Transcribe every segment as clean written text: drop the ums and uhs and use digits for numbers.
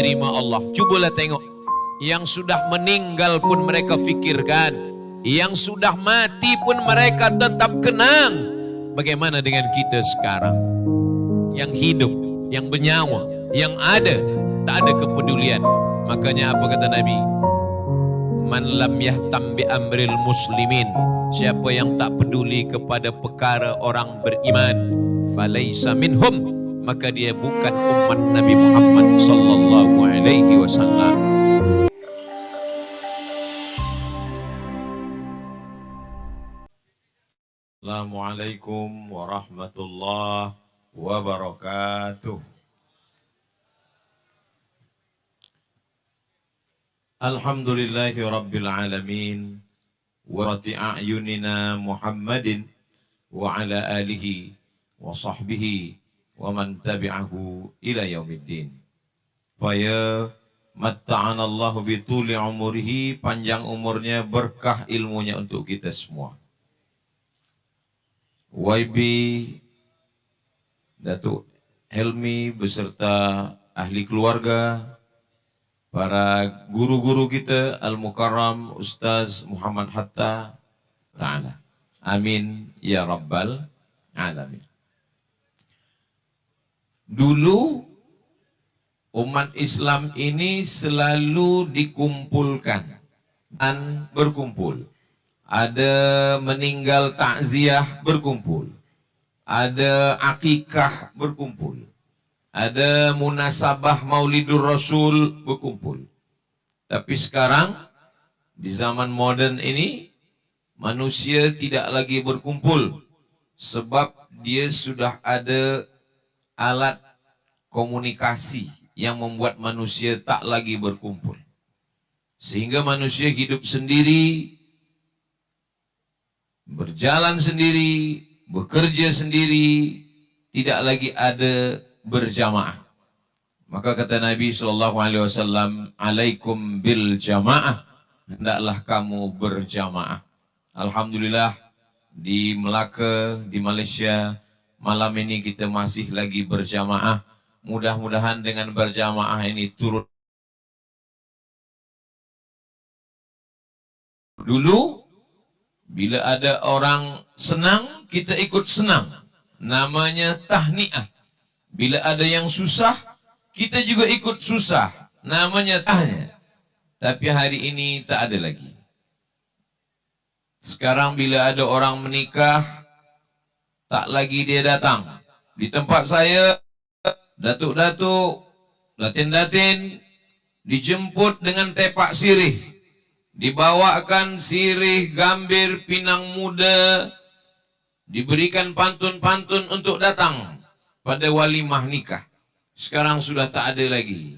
diterima Allah. Cubalah tengok, yang sudah meninggal pun mereka fikirkan, yang sudah mati pun mereka tetap kenang. Bagaimana dengan kita sekarang yang hidup, yang bernyawa, yang ada, tak ada kepedulian? Makanya apa kata Nabi? Man lam yahtam bi amril muslimin, siapa yang tak peduli kepada perkara orang beriman, falaisa minhum, maka dia bukan umat Nabi Muhammad sallallahu alaihi wasallam. Assalamualaikum warahmatullahi wabarakatuh. Alhamdulillahi rabbil alamin, wa rati a'yunina Muhammadin wa ala alihi wa sahbihi wa man tabi'ahu ila yaumiddin. Supaya matta'anallahu bituli umurihi, panjang umurnya, berkah ilmunya untuk kita semua. YB Datuk Helmi beserta ahli keluarga, para guru-guru kita Al-Mukarram Ustaz Muhammad Hatta Ta'ala. Amin ya Rabbal Alamin. Dulu umat Islam ini selalu dikumpulkan dan berkumpul. Ada meninggal takziah berkumpul. Ada akikah berkumpul. Ada munasabah Maulidur Rasul berkumpul. Tapi sekarang di zaman moden ini manusia tidak lagi berkumpul sebab dia sudah ada alat komunikasi yang membuat manusia tak lagi berkumpul. Sehingga manusia hidup sendiri, berjalan sendiri, bekerja sendiri, tidak lagi ada berjamaah. Maka kata Nabi SAW, alaikum bil jamaah, hendaklah kamu berjamaah. Alhamdulillah di Melaka, di Malaysia, malam ini kita masih lagi berjamaah. Mudah-mudahan dengan berjamaah ini turut. Dulu bila ada orang senang, kita ikut senang. Namanya tahniah. Bila ada yang susah, kita juga ikut susah. Namanya tahniah. Tapi hari ini tak ada lagi. Sekarang bila ada orang menikah, tak lagi dia datang. Di tempat saya, datuk-datuk, datin-datin, dijemput dengan tepak sirih. Dibawakan sirih, gambir, pinang muda, diberikan pantun-pantun untuk datang pada walimah nikah. Sekarang sudah tak ada lagi.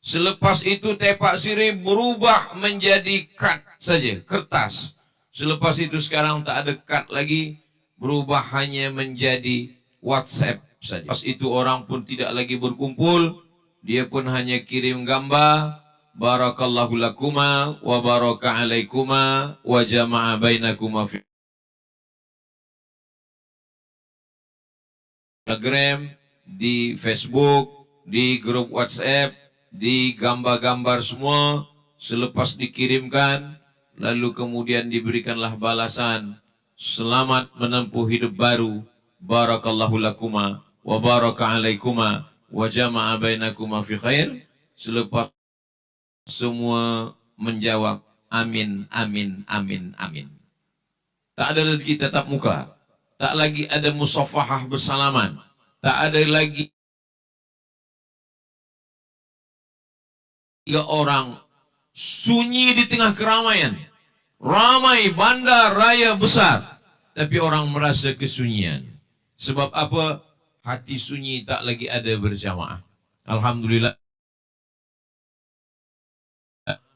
Selepas itu tepak sirih berubah menjadi kad saja, kertas. Selepas itu sekarang tak ada kad lagi, berubah hanya menjadi WhatsApp saja. Pas itu orang pun tidak lagi berkumpul, dia pun hanya kirim gambar, barakallahu lakuma wa baraka alaikuma wa jama'a bainakuma fi Instagram, di Facebook, di grup WhatsApp, di gambar-gambar semua. Selepas dikirimkan, lalu kemudian diberikanlah balasan, selamat menempuh hidup baru, barakallahu lakuma wa baraka alaikuma wa jama'a bainakuma fi khair. Selepas semua menjawab amin, amin, amin, amin. Tak ada lagi tatap muka, tak lagi ada musafahah bersalaman, tak ada lagi tiga orang sunyi di tengah keramaian. Ramai bandar raya besar, tapi orang merasa kesunyian. Sebab apa? Hati sunyi, tak lagi ada berjamaah. Alhamdulillah.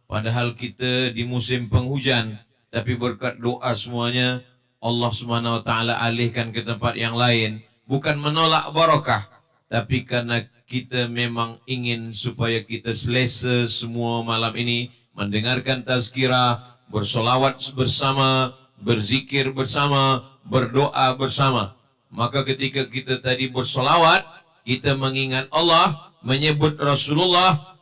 Padahal kita di musim penghujan, tapi berkat doa semuanya, Allah SWT alihkan ke tempat yang lain. Bukan menolak barakah, tapi karena kita memang ingin supaya kita selesa semua malam ini, mendengarkan tazkirah, bersolawat bersama, berzikir bersama, berdoa bersama. Maka ketika kita tadi bersolawat, kita mengingat Allah, menyebut Rasulullah,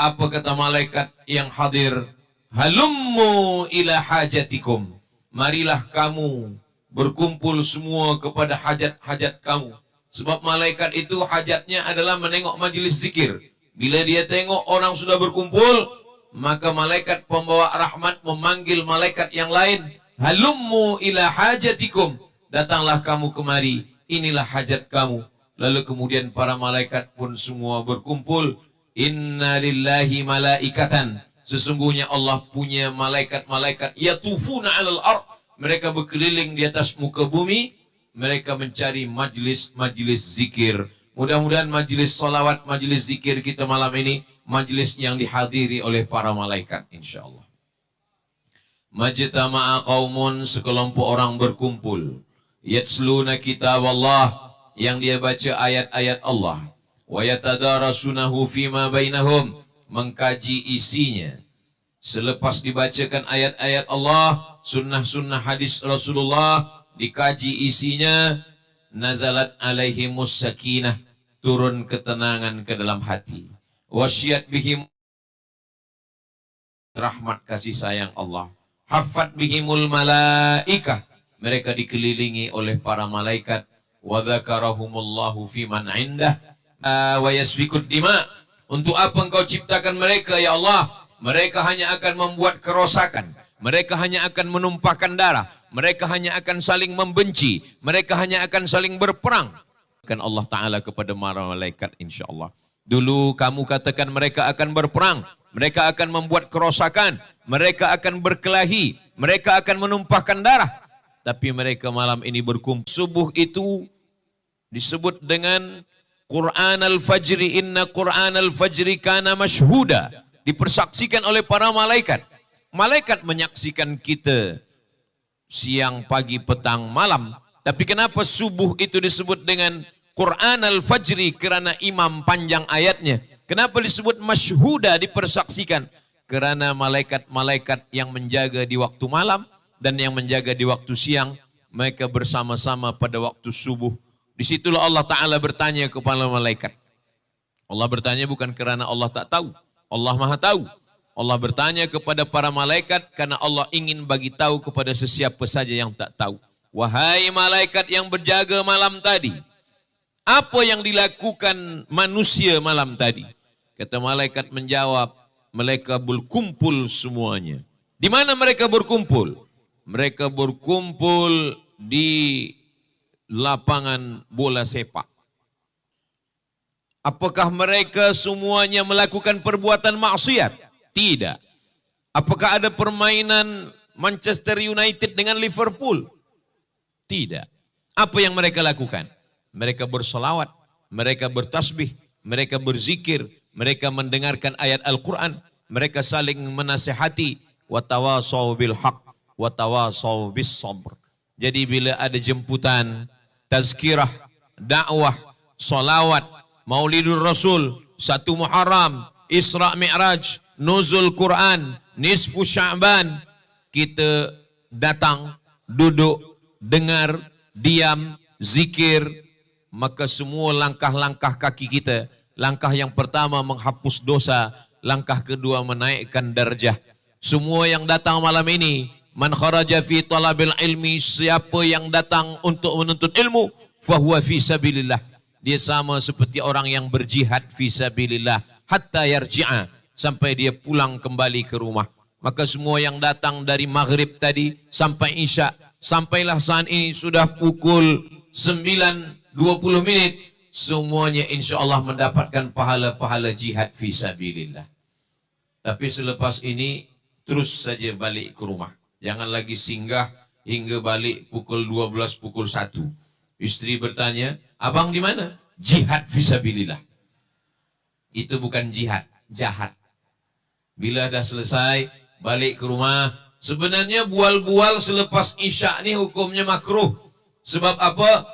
Apa kata malaikat yang hadir? Halummu ila hajatikum. Marilah kamu berkumpul semua kepada hajat-hajat kamu. Sebab malaikat itu hajatnya adalah menengok majlis zikir. Bila dia tengok orang sudah berkumpul, maka malaikat pembawa rahmat memanggil malaikat yang lain. Halummu ila hajatikum. Datanglah kamu kemari. Inilah hajat kamu. Lalu kemudian para malaikat pun semua berkumpul. Inna lillahi malaikatan. Sesungguhnya Allah punya malaikat-malaikat. Yatufuna alal ard. Mereka berkeliling di atas muka bumi. Mereka mencari majlis-majlis zikir. Mudah-mudahan majlis salawat, majlis zikir kita malam ini, majlis yang dihadiri oleh para malaikat, insyaAllah. Majtama'a qaumun, sekelompok orang berkumpul. Yatsluna kitab Allah, yang dia baca ayat-ayat Allah. Wa yatadarasunahu fima bainahum, mengkaji isinya. Selepas dibacakan ayat-ayat Allah, sunnah-sunnah hadis Rasulullah, dikaji isinya, nazalat alaihimus sakinah, turun ketenangan ke dalam hati. Wasyiyat bihim, rahmat kasih sayang Allah. Haffat bihimul malaikah, mereka dikelilingi oleh para malaikat. Wa dzakarahumullahu fiman indah wa yasfikud dima. Untuk apa engkau ciptakan mereka ya Allah? Mereka hanya akan membuat kerosakan. Mereka hanya akan menumpahkan darah. Mereka hanya akan saling membenci. Mereka hanya akan saling berperang. Kan Allah Ta'ala kepada para malaikat insyaAllah. Dulu kamu katakan mereka akan berperang. Mereka akan membuat kerosakan. Mereka akan berkelahi. Mereka akan menumpahkan darah. Tapi mereka malam ini berkumpul. Subuh itu disebut dengan Quran al-Fajri. Inna Quran al-Fajri kana mashhuda. Dipersaksikan oleh para malaikat. Malaikat menyaksikan kita siang, pagi, petang, malam. Tapi kenapa subuh itu disebut dengan Quran al-Fajri? Kerana imam panjang ayatnya. Kenapa disebut masyhuda, dipersaksikan? Kerana malaikat-malaikat yang menjaga di waktu malam dan yang menjaga di waktu siang, mereka bersama-sama pada waktu subuh. Disitulah Allah Ta'ala bertanya kepada malaikat. Allah bertanya bukan kerana Allah tak tahu. Allah Maha tahu. Allah bertanya kepada para malaikat karena Allah ingin bagi tahu kepada sesiapa saja yang tak tahu. Wahai malaikat yang berjaga malam tadi, apa yang dilakukan manusia malam tadi? Kata malaikat menjawab, mereka berkumpul semuanya. Di mana mereka berkumpul? Mereka berkumpul di lapangan bola sepak. Apakah mereka semuanya melakukan perbuatan maksiat? Tidak. Apakah ada permainan Manchester United dengan Liverpool? Tidak. Apa yang mereka lakukan? Mereka bersolawat, mereka bertasbih, mereka berzikir, mereka mendengarkan ayat Al-Quran, mereka saling menasihati, watawasaw bil haq, watawasaw bis sabr. Jadi bila ada jemputan, tazkirah, dakwah, solawat, Maulidur Rasul, 1 Muharram, Isra Mi'raj, Nuzul Quran, Nisfu Sya'ban, kita datang, duduk, dengar, diam, zikir, maka semua langkah-langkah kaki kita, langkah yang pertama menghapus dosa, langkah kedua menaikkan darjah. Semua yang datang malam ini, man kharaja fi talabil ilmi, siapa yang datang untuk menuntut ilmu, fahuwa fi sabilillah. Dia sama seperti orang yang berjihad fi sabilillah hatta yarji'a, sampai dia pulang kembali ke rumah. Maka semua yang datang dari maghrib tadi sampai isya, sampailah saat ini sudah pukul 9:20, semuanya insyaAllah mendapatkan pahala-pahala jihad fi sabilillah. Tapi selepas ini terus saja balik ke rumah. Jangan lagi singgah hingga balik pukul 12, pukul 1. Istri bertanya, abang di mana? Jihad fisabilillah. Itu bukan jihad, jahat. Bila dah selesai, balik ke rumah. Sebenarnya bual-bual selepas isya ni hukumnya makruh. Sebab apa?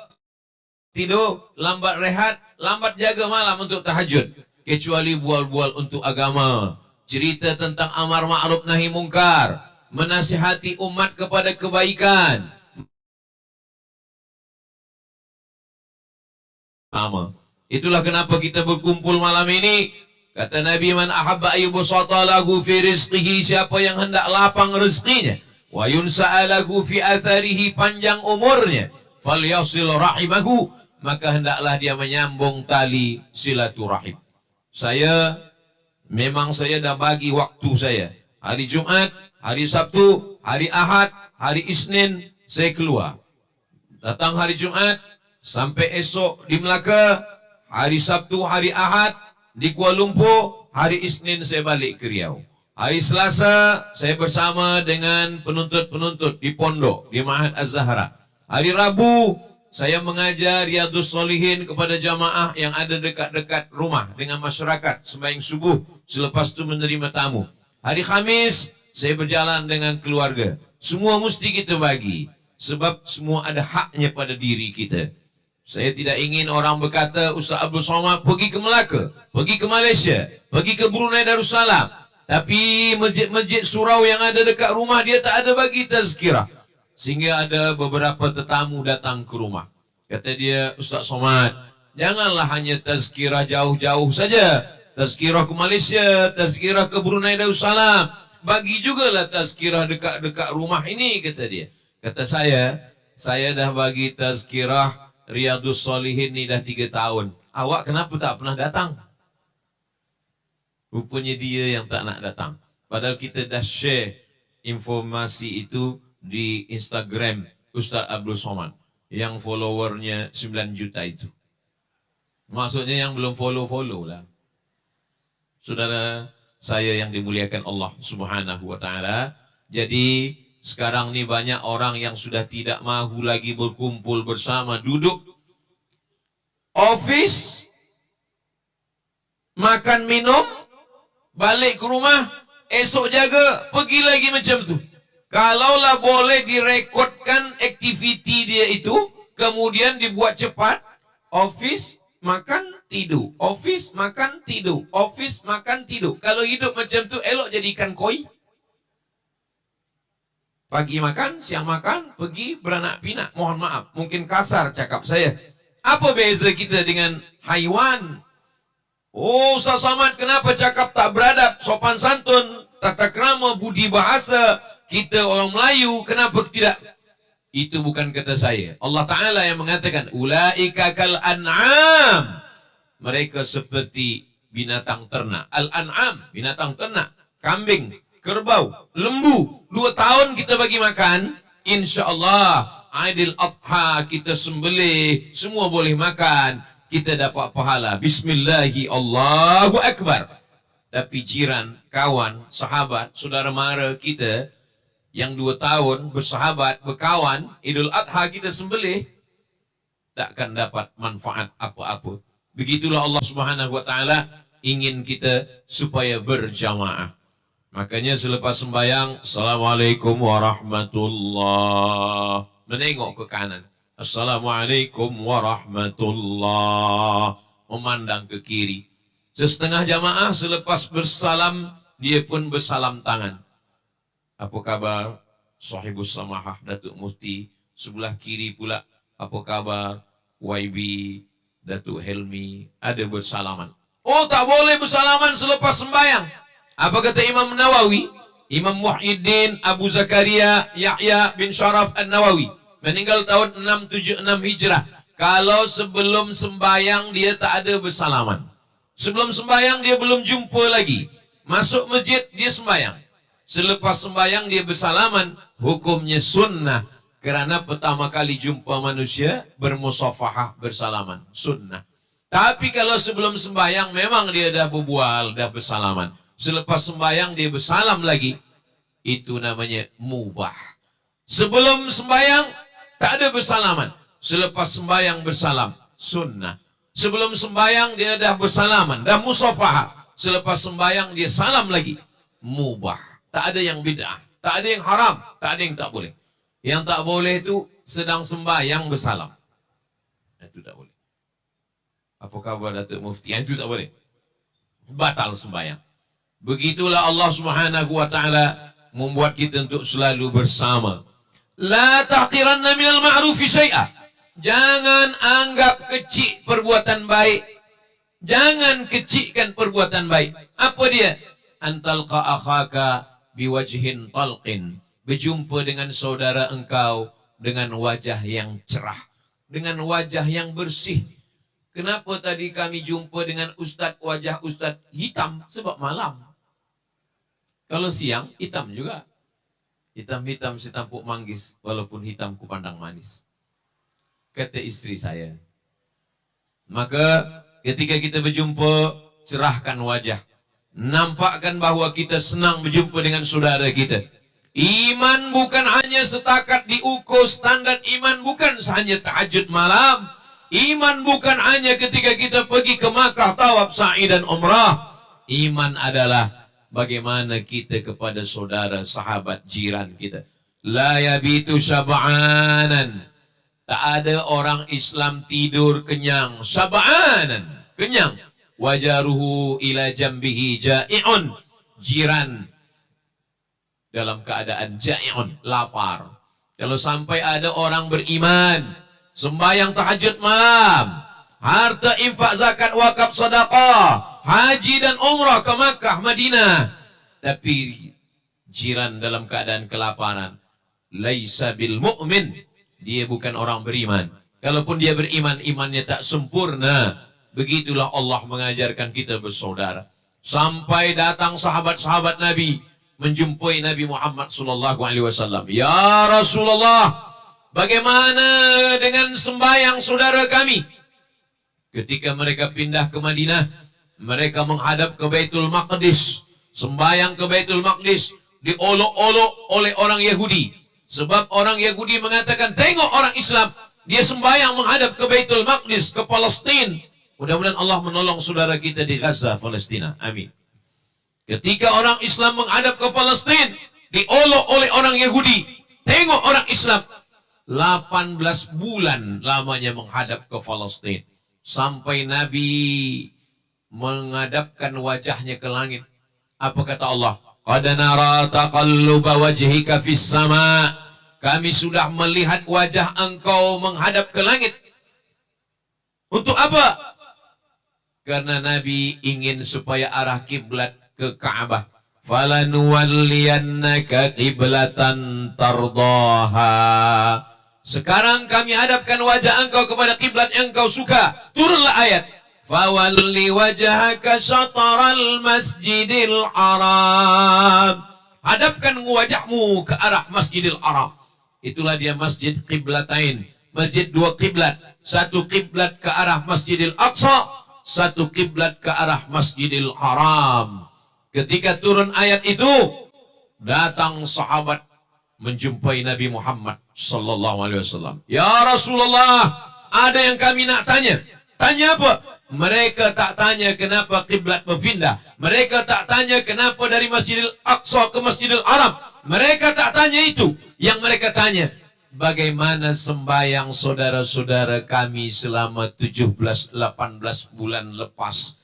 Tidur, lambat rehat, lambat jaga malam untuk tahajud. Kecuali bual-bual untuk agama. Cerita tentang amar ma'ruf nahi mungkar. Menasihati umat kepada kebaikan. Itulah kenapa kita berkumpul malam ini. Kata Nabi, man ahabba ayyubsata lahu fi rizqihi, siapa yang hendak lapang rezekinya, wa yunsa'a lahu fi atharihi, panjang umurnya, falyasil rahimahu, maka hendaklah dia menyambung tali silaturahim. Memang saya dah bagi waktu saya. Hari Jumat, hari Sabtu, hari Ahad, hari Isnin saya keluar. Datang hari Jumat sampai esok di Melaka, hari Sabtu, hari Ahad di Kuala Lumpur, hari Isnin saya balik ke Riau. Hari Selasa saya bersama dengan penuntut-penuntut di pondok, di Ma'had Az-Zahra. Hari Rabu saya mengajar Riyadhus Shalihin kepada jamaah yang ada dekat-dekat rumah dengan masyarakat sembahyang subuh, selepas itu menerima tamu. Hari Khamis saya berjalan dengan keluarga. Semua mesti kita bagi, sebab semua ada haknya pada diri kita. Saya tidak ingin orang berkata, Ustaz Abdul Somad pergi ke Melaka, pergi ke Malaysia, pergi ke Brunei Darussalam, tapi masjid-masjid surau yang ada dekat rumah dia tak ada bagi tazkirah. Sehingga ada beberapa tetamu datang ke rumah. Kata dia, Ustaz Somad, janganlah hanya tazkirah jauh-jauh saja. Tazkirah ke Malaysia, tazkirah ke Brunei Darussalam. Bagi jugalah tazkirah dekat-dekat rumah ini, kata dia. Kata saya dah bagi tazkirah Riyadhus Shalihin ni dah 3 tahun. Awak kenapa tak pernah datang? Rupanya dia yang tak nak datang. Padahal kita dah share informasi itu di Instagram Ustaz Abdul Somad yang followernya 9 juta itu. Maksudnya yang belum follow lah. Saudara saya yang dimuliakan Allah Subhanahu wa taala. Jadi sekarang ni banyak orang yang sudah tidak mahu lagi berkumpul bersama, duduk office, makan minum, balik ke rumah, esok jaga, pergi lagi macam tu. Kalaulah boleh direkodkan aktiviti dia itu, kemudian dibuat cepat, office, makan, tidur. Office, makan, tidur. Office, makan, tidur. Kalau hidup macam tu, elok jadi ikan koi. Pagi makan, siang makan, pergi beranak pinak. Mohon maaf, mungkin kasar cakap saya. Apa beza kita dengan haiwan? Oh, Ustaz Somad, kenapa cakap tak beradab, sopan santun, tata krama, budi bahasa? Kita orang Melayu, kenapa tidak? Itu bukan kata saya. Allah Ta'ala yang mengatakan, ulaika kal an'am. Mereka seperti binatang ternak. Al-an'am, binatang ternak. Kambing, kerbau, lembu. 2 tahun kita bagi makan, insya-Allah Aidil Adha kita sembelih, semua boleh makan, kita dapat pahala. Bismillahi Allahu Akbar. Tapi jiran, kawan, sahabat, saudara mara kita yang 2 tahun bersahabat, berkawan, Idul Adha kita sembelih, takkan dapat manfaat apa-apa. Begitulah Allah Subhanahu wa taala ingin kita supaya berjamaah. Makanya selepas sembahyang, Assalamualaikum warahmatullahi, menengok ke kanan. Assalamualaikum warahmatullahi, memandang ke kiri. Setengah jamaah selepas bersalam, dia pun bersalam tangan. Apa khabar Sahibus Samahah Datuk Mufti? Sebelah kiri pula, apa khabar YB Datuk Helmi? Ada bersalaman. Oh, tak boleh bersalaman selepas sembahyang. Apa kata Imam Nawawi? Imam Muhyiddin Abu Zakaria Yahya bin Sharaf An-Nawawi, meninggal tahun 676 Hijrah. Kalau sebelum sembahyang dia tak ada bersalaman. Sebelum sembahyang dia belum jumpa lagi. Masuk masjid dia sembahyang. Selepas sembahyang dia bersalaman, hukumnya sunnah. Kerana pertama kali jumpa manusia, bermusafahah, bersalaman. Sunnah. Tapi kalau sebelum sembahyang memang dia dah berbual, dah bersalaman. Selepas sembahyang dia bersalam lagi, itu namanya mubah. Sebelum sembahyang tak ada bersalaman. Selepas sembahyang bersalam, sunnah. Sebelum sembahyang dia dah bersalaman, dah musafahah. Selepas sembahyang dia salam lagi, mubah. Tak ada yang bid'ah, tak ada yang haram, tak ada yang tak boleh. Yang tak boleh itu sedang sembahyang bersalam. Itu tak boleh. Apa khabar Datuk Mufti? Itu tak boleh. Batal sembahyang. Begitulah Allah Subhanahu wa taala membuat kita untuk selalu bersama. La taqiranna minal ma'rufi syai'a. Jangan anggap kecil perbuatan baik. Jangan kecilkan perbuatan baik. Apa dia? Antalqa akhaka biwajhin talqin. Berjumpa dengan saudara engkau dengan wajah yang cerah, dengan wajah yang bersih. Kenapa tadi kami jumpa dengan ustaz, wajah ustaz hitam? Sebab malam. Kalau siang, hitam juga. Hitam-hitam setampuk manggis, walaupun hitam kupandang manis. Kata istri saya. Maka ketika kita berjumpa, cerahkan wajah. Nampakkan bahwa kita senang berjumpa dengan saudara kita. Iman bukan hanya setakat diukur standar iman, bukan hanya tahajud malam. Iman bukan hanya ketika kita pergi ke Makkah, tawaf, sa'i dan umrah. Iman adalah bagaimana kita kepada saudara, sahabat, jiran kita. La yabitu syab'anan. Tak ada orang Islam tidur kenyang. Syab'anan, kenyang. Wajaruhu ila jambihi ja'i'un. Jiran dalam keadaan ja'i'un, lapar. Kalau sampai ada orang beriman, sembahyang tahajud malam, harta infak, zakat, wakaf, sedekah, haji dan umrah ke Makkah, Madinah, tapi jiran dalam keadaan kelaparan, laisa bil mu'min, dia bukan orang beriman. Kalaupun dia beriman, imannya tak sempurna. Begitulah Allah mengajarkan kita bersaudara. Sampai datang sahabat-sahabat Nabi menjumpai Nabi Muhammad SAW. Ya Rasulullah, bagaimana dengan sembahyang saudara kami? Ketika mereka pindah ke Madinah, mereka menghadap ke Baitul Maqdis. Sembahyang ke Baitul Maqdis diolok-olok oleh orang Yahudi. Sebab orang Yahudi mengatakan, tengok orang Islam, dia sembahyang menghadap ke Baitul Maqdis, ke Palestin. Mudah-mudahan Allah menolong saudara kita di Gaza, Palestina. Amin. Ketika orang Islam menghadap ke Palestin, diolok oleh orang Yahudi. Tengok orang Islam. 18 bulan lamanya menghadap ke Palestin. Sampai Nabi menghadapkan wajahnya ke langit. Apa kata Allah? Qad nara taqalluba wajhika fis sama. Kami sudah melihat wajah engkau menghadap ke langit. Untuk apa? Karena Nabi ingin supaya arah kiblat ke Ka'bah. Falanuwalliyannaka qiblatan tardaha. Sekarang kami hadapkan wajah engkau kepada kiblat yang engkau suka. Turunlah ayat. Fawalli wajhaka syatral masjidil haram. Hadapkan wajahmu ke arah Masjidil Haram. Itulah dia masjid qiblatain. Masjid dua kiblat. Satu kiblat ke arah Masjidil Aqsa, satu kiblat ke arah Masjidil Haram. Ketika turun ayat itu, datang sahabat menjumpai Nabi Muhammad sallallahu alaihi wasallam. Ya Rasulullah, ada yang kami nak tanya. Tanya apa? Mereka tak tanya kenapa kiblat berpindah. Mereka tak tanya kenapa dari Masjidil Aqsa ke Masjidil Haram. Mereka tak tanya itu. Yang mereka tanya, bagaimana sembahyang saudara-saudara kami selama 17-18 bulan lepas.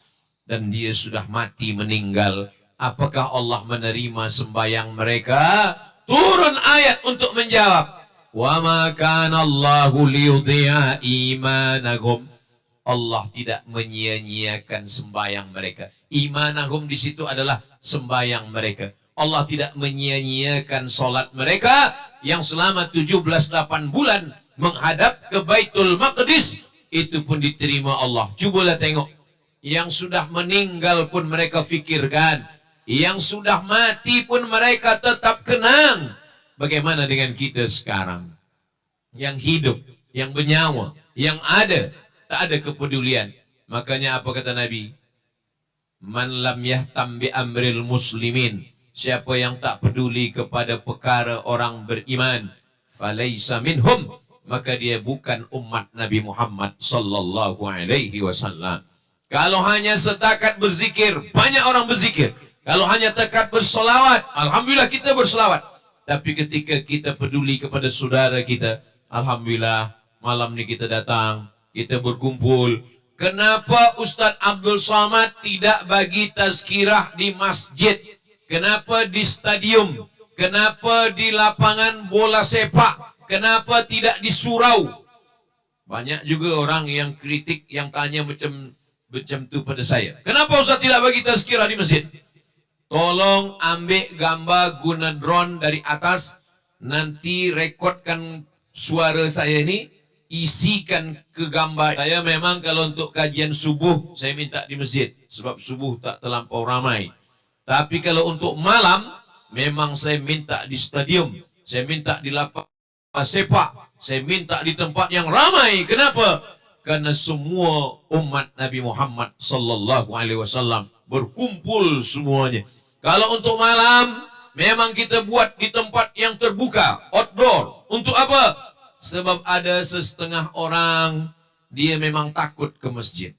Dan dia sudah mati, meninggal. Apakah Allah menerima sembahyang mereka? Turun ayat untuk menjawab. Wa ma kana Allahu liyudhi'a imanahum. Allah tidak menyia-nyiakan sembahyang mereka. Imanahum di situ adalah sembahyang mereka. Allah tidak menyia-nyiakan solat mereka yang selama 17-8 bulan menghadap ke Baitul Maqdis. Itu pun diterima Allah. Cubalah tengok. Yang sudah meninggal pun mereka fikirkan. Yang sudah mati pun mereka tetap kenang. Bagaimana dengan kita sekarang? Yang hidup, yang bernyawa, yang ada. Tak ada kepedulian. Makanya apa kata Nabi? Man lam yahtam bi amril muslimin. Siapa yang tak peduli kepada perkara orang beriman, falaysa minhum, maka dia bukan umat Nabi Muhammad sallallahu alaihi wasallam. Kalau hanya setakat berzikir, banyak orang berzikir. Kalau hanya setakat bersolawat, alhamdulillah kita bersolawat. Tapi ketika kita peduli kepada saudara kita, alhamdulillah malam ni kita datang, kita berkumpul. Kenapa Ustaz Abdul Somad tidak bagi tazkirah di masjid? Kenapa di stadium? Kenapa di lapangan bola sepak? Kenapa tidak di surau? Banyak juga orang yang kritik, yang tanya macam macam tu pada saya. Kenapa Ustaz tidak bagi tazkirah di masjid? Tolong ambil gambar guna drone dari atas, nanti rekodkan suara saya ini, isikan ke gambar. Saya memang kalau untuk kajian subuh, saya minta di masjid, sebab subuh tak terlampau ramai. Tapi kalau untuk malam, memang saya minta di stadium, saya minta di lapangan sepak, saya minta di tempat yang ramai. Kenapa? Karena semua umat Nabi Muhammad sallallahu alaihi wasallam berkumpul semuanya. Kalau untuk malam, memang kita buat di tempat yang terbuka, outdoor. Untuk apa? Sebab ada setengah orang, dia memang takut ke masjid.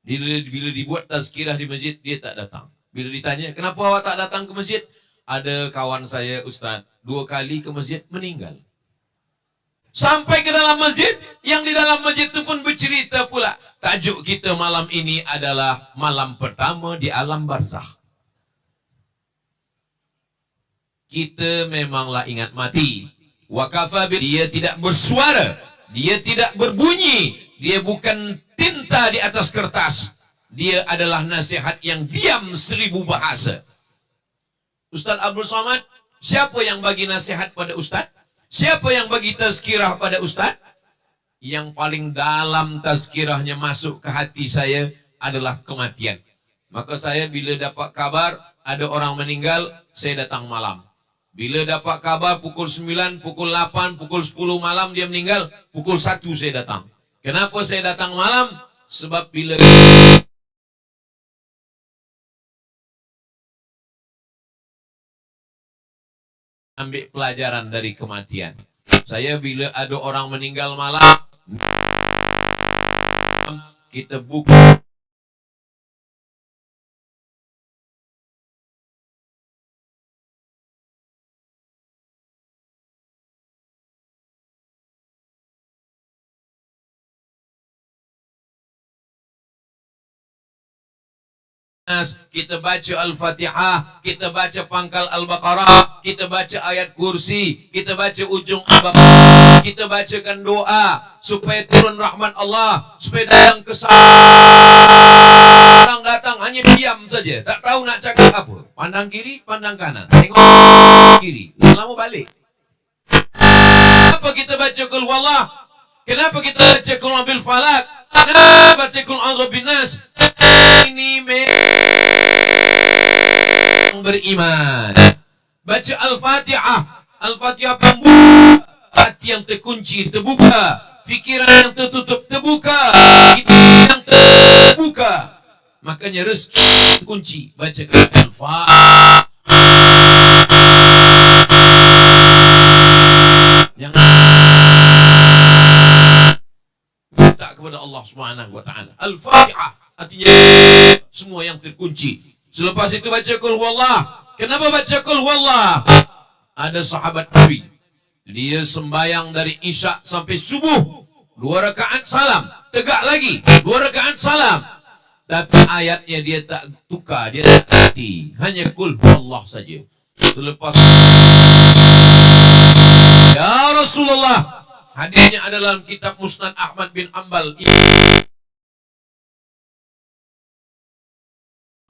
Bila dibuat tazkirah di masjid, dia tak datang. Bila ditanya, kenapa awak tak datang ke masjid? Ada kawan saya, Ustaz, 2 kali ke masjid, meninggal. Sampai ke dalam masjid, yang di dalam masjid itu pun bercerita pula. Tajuk kita malam ini adalah malam pertama di alam barzakh. Kita memanglah ingat mati. Wakafa dia tidak bersuara, dia tidak berbunyi, dia bukan tinta di atas kertas. Dia adalah nasihat yang diam 1000 bahasa. Ustaz Abdul Somad, siapa yang bagi nasihat pada Ustaz? Siapa yang bagi tazkirah pada Ustaz? Yang paling dalam tazkirahnya masuk ke hati saya adalah kematian. Maka saya bila dapat kabar ada orang meninggal, saya datang malam. Bila dapat kabar pukul 9, pukul 8, pukul 10 malam dia meninggal, pukul 1 saya datang. Kenapa saya datang malam? Sebab bila ambil pelajaran dari kematian. Saya bila ada orang meninggal malam, kita buka kita baca Al-Fatihah, kita baca pangkal Al-Baqarah, kita baca ayat kursi, kita baca ujung Al-Baqarah, kita bacakan doa supaya turun rahmat Allah, supaya datang ke orang datang hanya diam saja, tak tahu nak cakap apa. Pandang kiri, pandang kanan, tengok kiri, lama balik. Kenapa kita baca Qul Huwallah? Kenapa kita baca Qul A'udzu bil Falaq? Kenapa baca Qul A'udzu bin Nas? Ini beriman. Baca Al-Fatihah. Al-Fatihah pembuka. Hati yang terkunci terbuka. Fikiran yang tertutup terbuka. Hati yang terbuka. Makanya rezeki terkunci. Baca Al-Fatihah. Jangan minta kepada Allah Subhanahu wa taala. Al-Fatihah artinya semua yang terkunci. Selepas itu baca Qul Huwallah. Kenapa baca Qul Huwallah? Ada sahabat Nabi, dia sembayang dari Isya sampai subuh, 2 rakaat salam, tegak lagi 2 rakaat salam, tapi ayatnya dia tak tukar, dia tak ganti, hanya Qul Huwallah saja. Selepas ya Rasulullah, hadisnya adalah dalam kitab Musnad Ahmad bin Ambal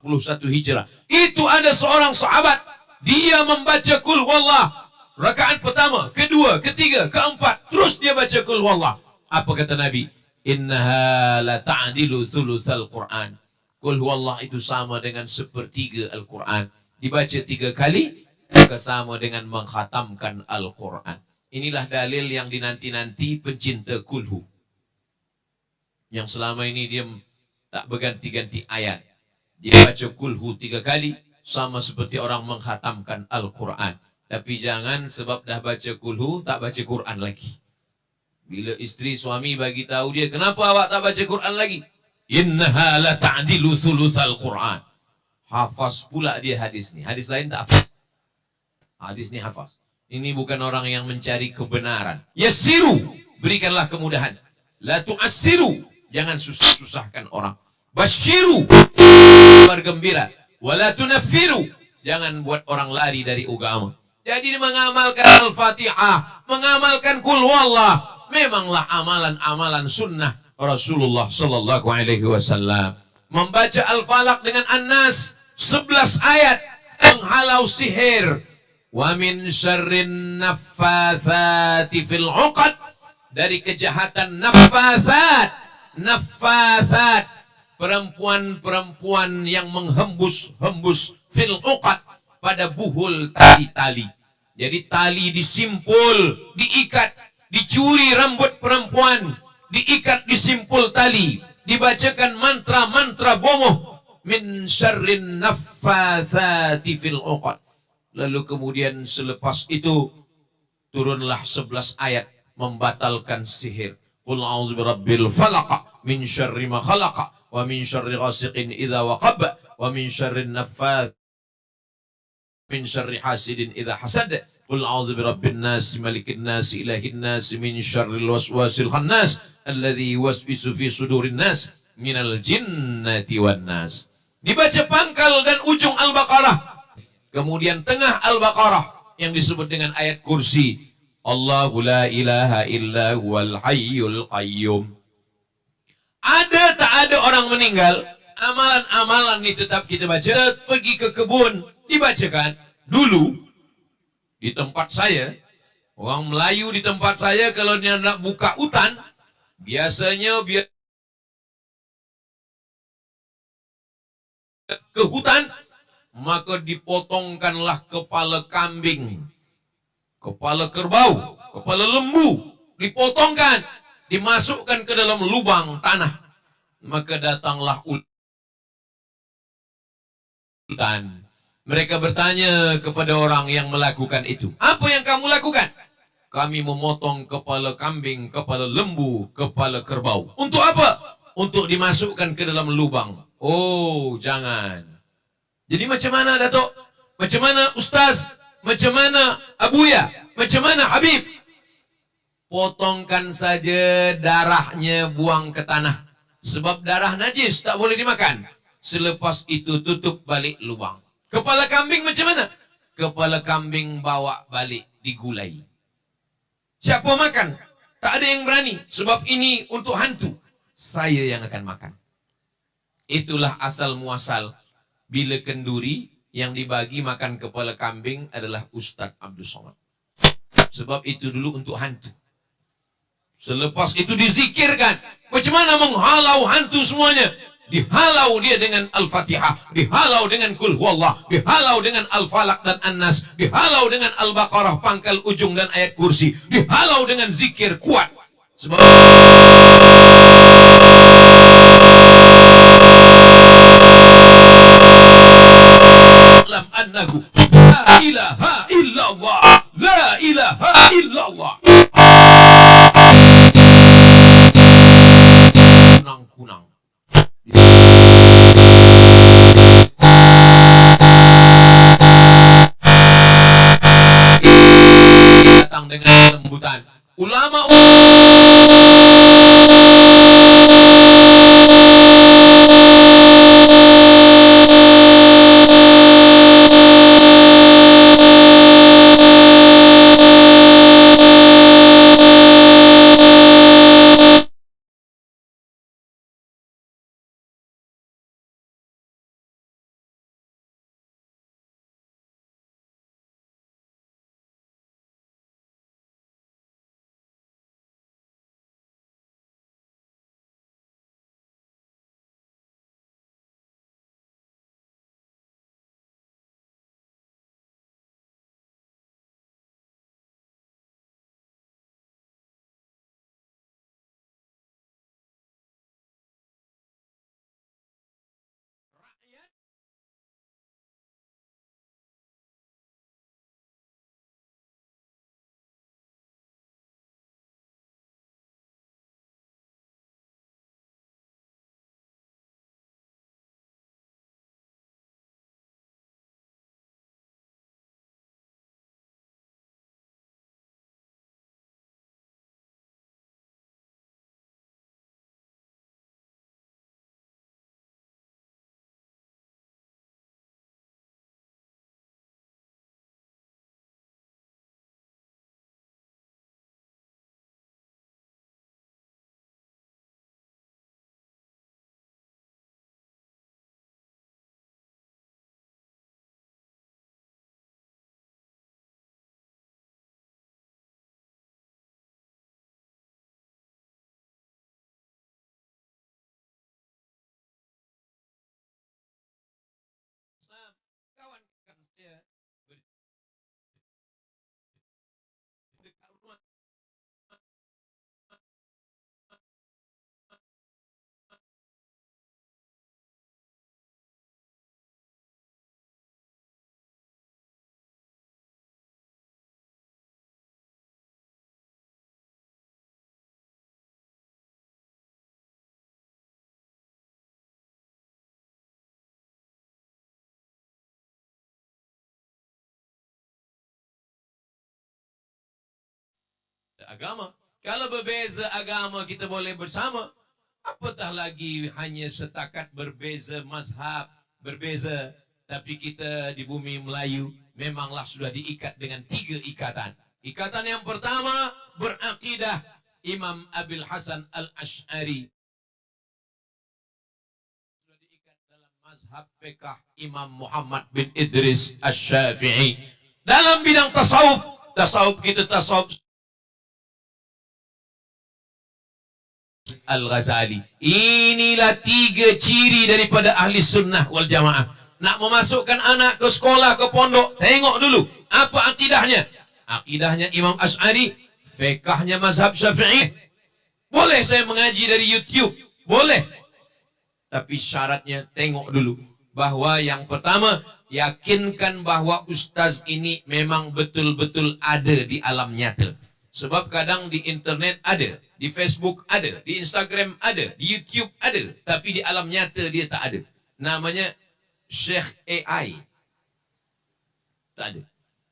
1 Hijrah. Itu ada seorang sahabat, dia membaca Qul Huwallah rakaat pertama, kedua, ketiga, keempat, terus dia baca Qul Huwallah. Apa kata Nabi? Innaha la ta'dilu thulutsal Qur'an. Qul Huwallah itu sama dengan 1/3 Al-Quran. Dibaca 3 kali, maka sama dengan mengkhatamkan Al-Quran. Inilah dalil yang dinanti-nanti pencinta kulhu, yang selama ini dia tak berganti-ganti ayat. Dia baca kulhu 3 kali, sama seperti orang mengkhatamkan Al-Quran. Tapi jangan sebab dah baca kulhu, tak baca Quran lagi. Bila isteri suami bagi tahu dia, kenapa awak tak baca Quran lagi? Innaha la ta'dilu thulutsal Quran. Hafaz pula dia hadis ni. Hadis lain tak hafaz. Hadis ni hafaz. Ini bukan orang yang mencari kebenaran. Yassiru, berikanlah kemudahan. La tu'assiru, jangan susah-susahkan orang. Basyiru, bergembira. Wala tunaffiru, jangan buat orang lari dari agama. Jadi mengamalkan Al-Fatihah, mengamalkan Qul Huwallah, memanglah amalan-amalan sunnah Rasulullah sallallahu alaihi wasallam. membaca Al-Falaq dengan An-Nas 11 ayat menghalau sihir. Wa min syarrin naffatsati fil 'uqad, dari kejahatan naffatsat. Naffatsat, perempuan-perempuan yang menghembus-hembus fil 'uqad, pada buhul tali-tali. Jadi tali disimpul, diikat, dicuri rambut perempuan, diikat, disimpul tali, dibacakan mantra-mantra bomoh. Min syarrin naffatsati fil 'uqad. Lalu kemudian selepas itu turunlah 11 ayat membatalkan sihir. Qul a'udzu birabbil falaq min syarri ma khalaq wa min syarri ghasiqin idza waqab wa min syarrin naffats min syarri hasidin idza hasad. Qul a'udzu birabbin nas malikin nas ilahin nas min syarril waswasil khannas alladzi yuwaswisu fi sudurin nas minal jinnati wan nas. Dibaca pangkal dan ujung Al-Baqarah. Kemudian tengah Al-Baqarah yang disebut dengan ayat kursi. Allahu la ilaha illa huwal hayyul qayyum. Ada tak ada orang meninggal, amalan-amalan ini tetap kita baca. Pergi ke kebun, dibacakan. Dulu di tempat saya, orang Melayu di tempat saya kalau dia nak buka hutan, biasanya ke hutan, maka dipotongkanlah kepala kambing, kepala kerbau, kepala lembu, dipotongkan, dimasukkan ke dalam lubang tanah. Maka datanglah hutan. Mereka bertanya kepada orang yang melakukan itu, apa yang kamu lakukan? Kami memotong kepala kambing, kepala lembu, kepala kerbau. Untuk apa? Untuk dimasukkan ke dalam lubang. Oh, jangan. Jadi macam mana Datuk? Macam mana Ustaz? Macam mana Abuya? Macam mana Habib? Potongkan saja darahnya, buang ke tanah. Sebab darah najis, tak boleh dimakan. Selepas itu tutup balik lubang. Kepala kambing macam mana? Kepala kambing bawa balik, digulai. Siapa makan? Tak ada yang berani. Sebab ini untuk hantu. Saya yang akan makan. Itulah asal muasal. Bila kenduri yang dibagi makan kepala kambing adalah Ustaz Abdul Somad. Sebab itu dulu untuk hantu. Selepas itu dizikirkan. Macam mana menghalau hantu semuanya? Dihalau dia dengan Al-Fatihah, dihalau dengan Qul Huwallah, dihalau dengan Al-Falaq dan An-Nas, dihalau dengan Al-Baqarah pangkal ujung dan ayat kursi, dihalau dengan zikir kuat. Sebab annahu la ilaha illallah, la ilaha illallah. Kunang-kunang datang dengan lembutan. agama. Kalau berbeza agama kita boleh bersama, apatah lagi hanya setakat berbeza mazhab, berbeza. Tapi kita di bumi Melayu memanglah sudah diikat dengan 3 ikatan. Ikatan yang pertama berakidah Imam Abil Hasan Al-Asy'ari. Sudah diikat dalam mazhab fiqh Imam Muhammad bin Idris Asy-Syafi'i. Dalam bidang tasawuf kita tasawuf Al-Ghazali. Inilah 3 ciri daripada ahli sunnah wal jamaah. Nak memasukkan anak ke sekolah, ke pondok, tengok dulu apa akidahnya. Akidahnya Imam Asy'ari, fiqhnya mazhab Syafi'i. Boleh saya mengaji dari YouTube, boleh. Tapi syaratnya tengok dulu bahwa yang pertama, yakinkan bahwa ustaz ini memang betul-betul ada di alam nyata. Sebab kadang di internet ada, di Facebook ada, di Instagram ada, di YouTube ada, tapi di alam nyata dia tak ada. Namanya Syekh AI. Tak ada.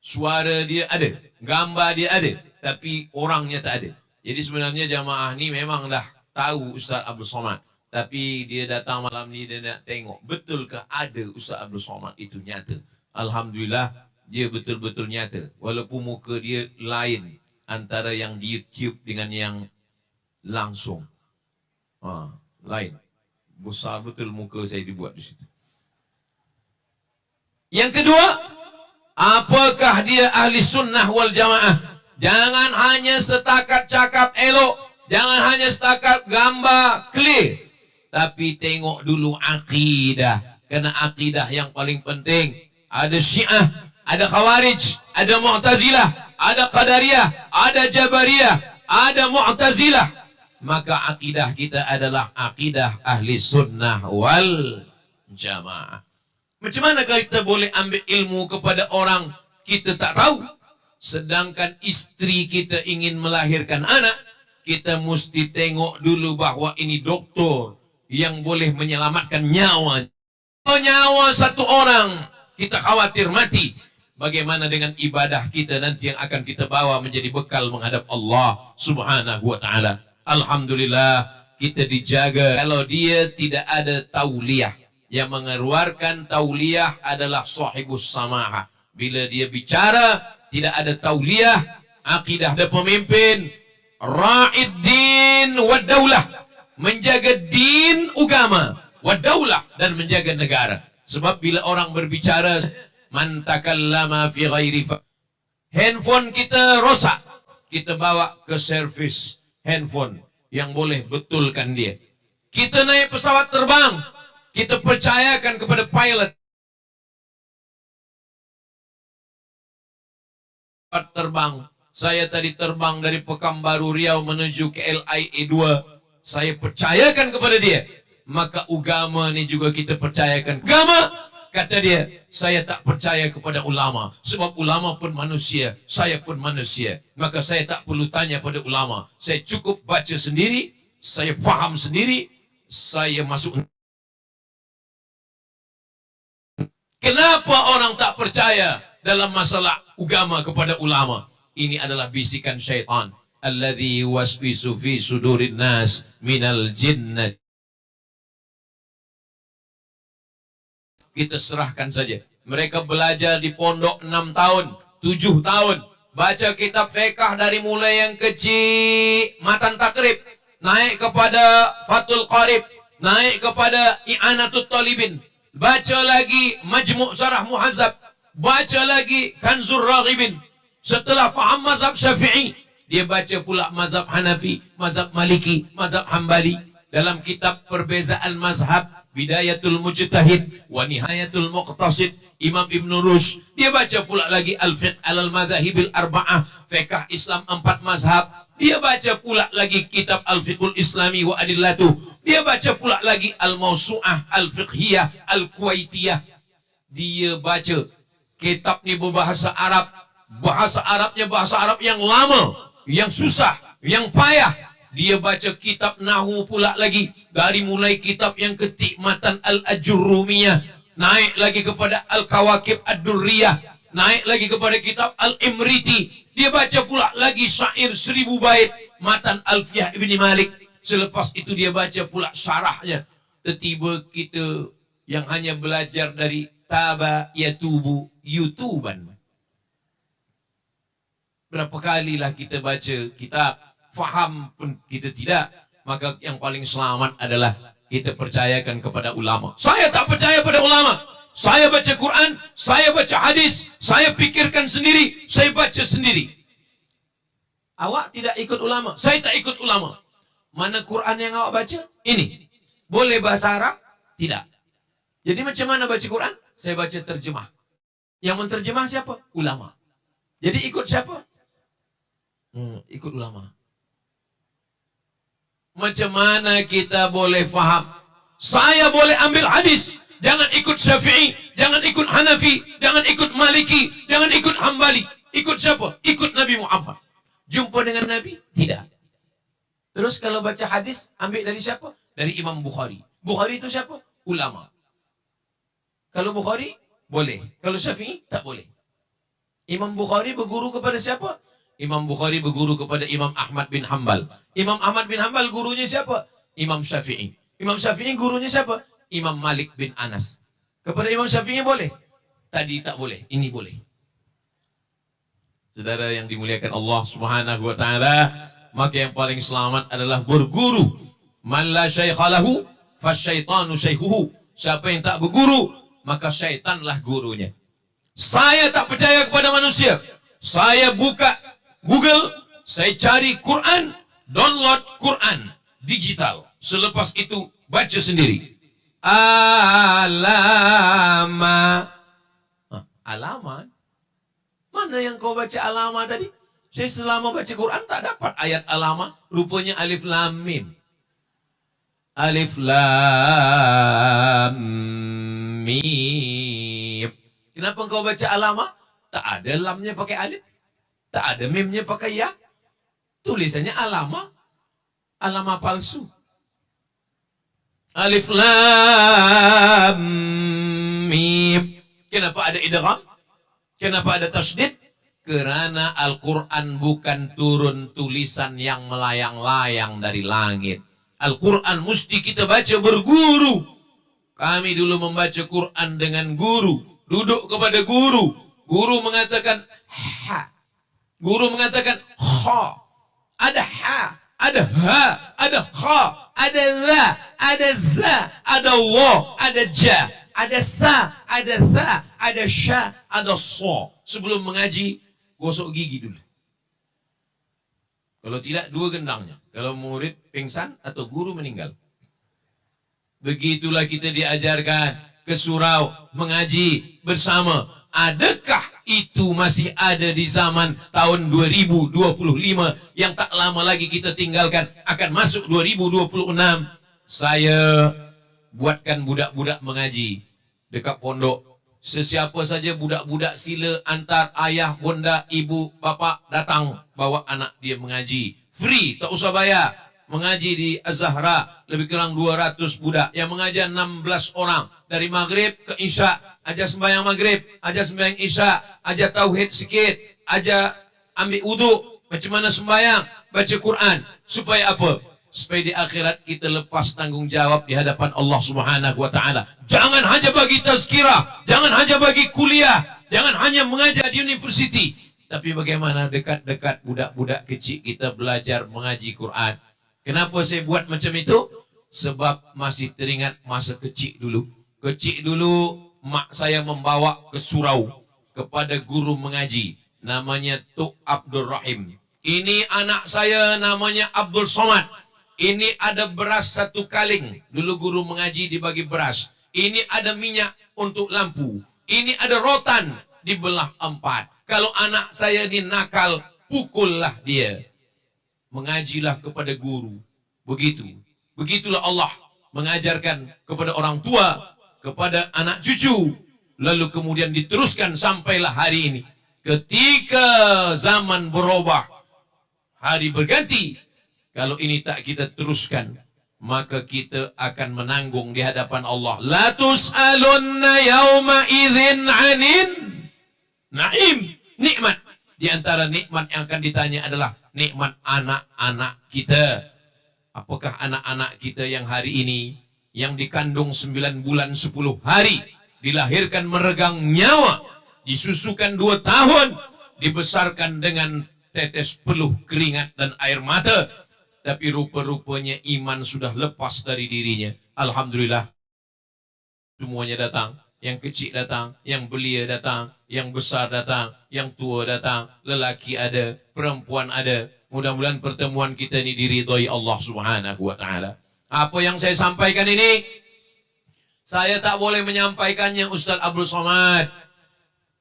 Suara dia ada, gambar dia ada, tapi orangnya tak ada. Jadi sebenarnya jamaah ni memang dah tahu Ustaz Abdul Somad, tapi dia datang malam ni dia nak tengok betulkah ada Ustaz Abdul Somad itu nyata. Alhamdulillah dia betul-betul nyata. Walaupun muka dia lain antara yang di YouTube dengan yang langsung. Lain. Besar betul muka saya dibuat di situ. Yang kedua, apakah dia ahli sunnah wal jamaah? Jangan hanya setakat cakap elok, jangan hanya setakat gambar clear, tapi tengok dulu akidah. Karena akidah yang paling penting. Ada Syiah, ada Khawarij, ada Mu'tazilah, ada Qadariyah, ada Jabariyah, ada Mu'tazilah. Maka akidah kita adalah akidah ahli sunnah wal jamaah. Macam mana kita boleh ambil ilmu kepada orang kita tak tahu? Sedangkan isteri kita ingin melahirkan anak, kita mesti tengok dulu bahawa ini doktor yang boleh menyelamatkan nyawa. Nyawa satu orang, kita khawatir mati. Bagaimana dengan ibadah kita nanti yang akan kita bawa menjadi bekal menghadap Allah Subhanahu wa ta'ala. Alhamdulillah kita dijaga. Kalau dia tidak ada tauliyah, yang mengeluarkan tauliyah adalah sahibus samaha. Bila dia bicara tidak ada tauliyah, akidah dia pemimpin, ra'id din wa daulah, menjaga din agama, wa daulah, dan menjaga negara. Sebab bila orang berbicara, man takallama fi ghairi handphone kita rosak, kita bawa ke servis handphone yang boleh betulkan dia. Kita naik pesawat terbang, kita percayakan kepada pilot. Terbang. Saya tadi terbang dari Pekanbaru Riau menuju ke LIA 2. Saya percayakan kepada dia. Maka agama ni juga kita percayakan. Agama, kata dia, saya tak percaya kepada ulama. Sebab ulama pun manusia, saya pun manusia. Maka saya tak perlu tanya pada ulama. Saya cukup baca sendiri, saya faham sendiri, saya masuk. Kenapa orang tak percaya dalam masalah agama kepada ulama? Ini adalah bisikan syaitan. Alladhi waswisu fi sudurin nas minal jinnat. Kita serahkan saja. Mereka belajar di pondok 6 tahun, 7 tahun. Baca kitab fiqh dari mulai yang kecil, matan takrib, naik kepada Fathul Qarib, naik kepada I'anatul Talibin. Baca lagi Majmu' Syarah Muhazzab, baca lagi Kanzur Raghibin. Setelah faham mazhab Syafi'i, dia baca pula mazhab Hanafi, mazhab Maliki, mazhab Hambali. Dalam kitab Perbezaan Mazhab, Bidayatul Mujtahid wa Nihayatul Muqtasid, Imam Ibn Rushd. Dia baca pula lagi Al-Fiqh Al-Madhahibil Arba'ah, Fiqh Islam 4 mazhab. Dia baca pula lagi kitab Al-Fiqhul Islami wa Adillatuh. Dia baca pula lagi Al-Mawsu'ah Al-Fiqhiyah Al-Kuwaitiyah. Dia baca kitab ni berbahasa Arab. Bahasa Arabnya bahasa Arab yang lama, yang susah, yang payah. Dia baca kitab Nahu pula lagi. Dari mulai kitab yang ketik Matan Al-Ajurrumiyah, naik lagi kepada Al-Kawakib Ad-Durriyah, naik lagi kepada kitab Al-Imriti. Dia baca pula lagi syair 1000 bait matan Alfiyah Ibni Malik. Selepas itu dia baca pula syarahnya. Tiba kita yang hanya belajar dari taba yatubu yutuban. Berapa kalilah kita baca kitab, faham pun kita tidak. Maka yang paling selamat adalah kita percayakan kepada ulama. Saya tak percaya pada ulama. Saya baca Quran, saya baca hadis, saya pikirkan sendiri, saya baca sendiri. Awak tidak ikut ulama, saya tak ikut ulama. Mana Quran yang awak baca? Ini. Boleh bahasa Arab? Tidak. Jadi macam mana baca Quran? Saya baca terjemah. Yang menterjemah siapa? Ulama. Jadi ikut siapa? Ikut ulama. Macam mana kita boleh faham? Saya boleh ambil hadis. Jangan ikut Syafi'i, jangan ikut Hanafi, jangan ikut Maliki, jangan ikut Hambali. Ikut siapa? Ikut Nabi Muhammad. Jumpa dengan Nabi? Tidak. Terus kalau baca hadis, ambil dari siapa? Dari Imam Bukhari. Bukhari itu siapa? Ulama. Kalau Bukhari, boleh. Kalau Syafi'i, tak boleh. Imam Bukhari berguru kepada siapa? Imam Bukhari berguru kepada Imam Ahmad bin Hanbal. Imam Ahmad bin Hanbal gurunya siapa? Imam Syafi'i. Imam Syafi'i gurunya siapa? Imam Malik bin Anas. Kepada Imam Syafi'i boleh? Tadi tak boleh, ini boleh. Saudara yang dimuliakan Allah Subhanahu wa taala, maka yang paling selamat adalah berguru. Man la syaikha lahu fasyaitanu syaikhuhu. Siapa yang tak berguru, maka syaitanlah gurunya. Saya tak percaya kepada manusia. Saya buka Google, saya cari Quran, download Quran digital. Selepas itu baca sendiri. Alama. Alamat? Mana yang kau baca alama tadi? Saya selama baca Quran tak dapat ayat alama. Rupanya alif lam mim. Alif lam mim. Kenapa kau baca alama? Tak ada lamnya pakai alif. Tak ada mimnya pakai ya. Tulisannya alama. Alama palsu. Alif lam mim. Kenapa ada idgham? Kenapa ada tasydid? Kerana Al-Quran bukan turun tulisan yang melayang-layang dari langit. Al-Quran mesti kita baca berguru. Kami dulu membaca Quran dengan guru. Duduk kepada guru. Guru mengatakan ha. Guru mengatakan kha. Ada ha, ada ha, ada kha, ada la, ada za, ada wa, ada ja, ada sa, ada tha, ada sya, ada sa. Sebelum mengaji, gosok gigi dulu. Kalau tidak, dua gendangnya. Kalau murid pingsan atau guru meninggal. Begitulah kita diajarkan ke surau, mengaji bersama. Adakah itu masih ada di zaman tahun 2025 yang tak lama lagi kita tinggalkan, akan masuk 2026? Saya buatkan budak-budak mengaji dekat pondok. Sesiapa saja budak-budak sila antar ayah, bunda, ibu, bapa datang bawa anak dia mengaji. Free, tak usah bayar. Mengaji di Az-Zahra lebih kurang 200 budak yang mengajar 16 orang dari maghrib ke isya, ajar sembahyang maghrib, ajar sembahyang isya, ajar tauhid sikit, ajar ambil wuduk, macam mana sembahyang, baca Quran. Supaya apa? Supaya di akhirat kita lepas tanggung jawab di hadapan Allah Subhanahu wa taala. Jangan hanya bagi tazkirah, jangan hanya bagi kuliah, jangan hanya mengajar di universiti, tapi bagaimana dekat-dekat budak-budak kecil kita belajar mengaji Quran. Kenapa saya buat macam itu? Sebab masih teringat masa kecil dulu. Kecil dulu, mak saya membawa ke surau kepada guru mengaji. Namanya Tuk Abdul Rahim. Ini anak saya namanya Abdul Somad. Ini ada beras 1 kaling. Dulu guru mengaji dibagi beras. Ini ada minyak untuk lampu. Ini ada rotan dibelah 4. Kalau anak saya ini nakal, pukullah dia. Mengajilah kepada guru. Begitulah Allah mengajarkan kepada orang tua, kepada anak cucu. Lalu kemudian diteruskan sampailah hari ini. Ketika zaman berubah, hari berganti, kalau ini tak kita teruskan, maka kita akan menanggung di hadapan Allah. La tus'alunna yawma idzin 'anin Naim, nikmat. Di antara nikmat yang akan ditanya adalah nikmat anak-anak kita. Apakah anak-anak kita yang hari ini, yang dikandung 9 bulan 10 hari, dilahirkan meregang nyawa, disusukan 2 tahun, dibesarkan dengan tetes peluh keringat dan air mata, tapi rupa-rupanya iman sudah lepas dari dirinya. Alhamdulillah, semuanya datang. Yang kecil datang, yang belia datang, yang besar datang, yang tua datang, lelaki ada, perempuan ada. Mudah-mudahan pertemuan kita ini diridhoi Allah Subhanahu wa taala. Apa yang saya sampaikan ini, saya tak boleh menyampaikannya Ustaz Abdul Somad.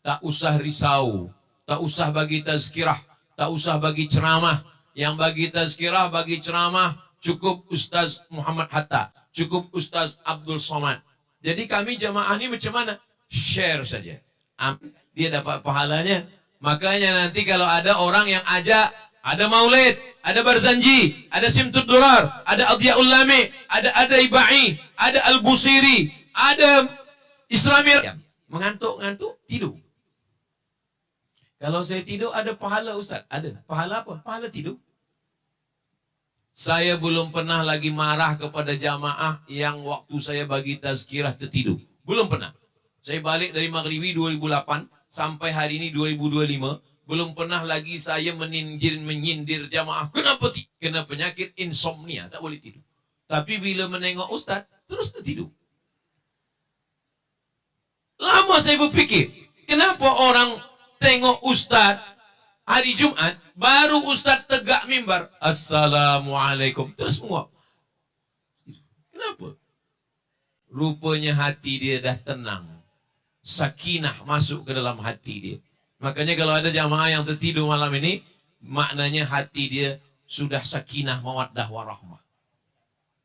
Tak usah risau, tak usah bagi tazkirah, tak usah bagi ceramah. Yang bagi tazkirah, bagi ceramah cukup Ustaz Muhammad Hatta, cukup Ustaz Abdul Somad. Jadi kami jamaah ini macam mana? Share saja. Dia dapat pahalanya. Makanya nanti kalau ada orang yang ajak, ada maulid, ada barzanji, ada simtud durar, ada adyaul lami, ada ibai, ada al-busiri, ada islamir. Mengantuk-ngantuk, tidur. Kalau saya tidur, ada pahala Ustaz. Ada. Pahala apa? Pahala tidur. Saya belum pernah lagi marah kepada jamaah yang waktu saya bagi tazkirah tertidur. Belum pernah. Saya balik dari Maghribi 2008 sampai hari ini 2025. Belum pernah lagi saya menyindir jamaah. Kenapa tidur? Kena penyakit insomnia. Tak boleh tidur. Tapi bila menengok Ustaz, terus tertidur. Lama saya berfikir. Kenapa orang tengok Ustaz hari Jumat, baru Ustaz tegak mimbar, Assalamualaikum, terus semua. Kenapa? Rupanya hati dia dah tenang. Sakinah masuk ke dalam hati dia. Makanya kalau ada jamaah yang tertidur malam ini, maknanya hati dia sudah sakinah, mawaddah, warahmah.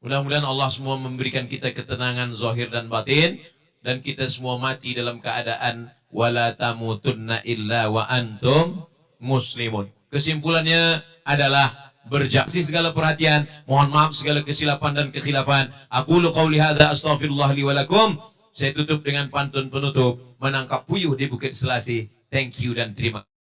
Mudah-mudahan Allah semua memberikan kita ketenangan zahir dan batin, dan kita semua mati dalam keadaan wala tamutunna illa wa antum muslimun. Kesimpulannya adalah berjaksi segala perhatian, mohon maaf segala kesilapan dan kekhilafan. Aqulu qauli hadza astaghfirullah li wa lakum. Saya tutup dengan pantun penutup, menangkap puyuh di Bukit Selasih. Thank you dan terima kasih.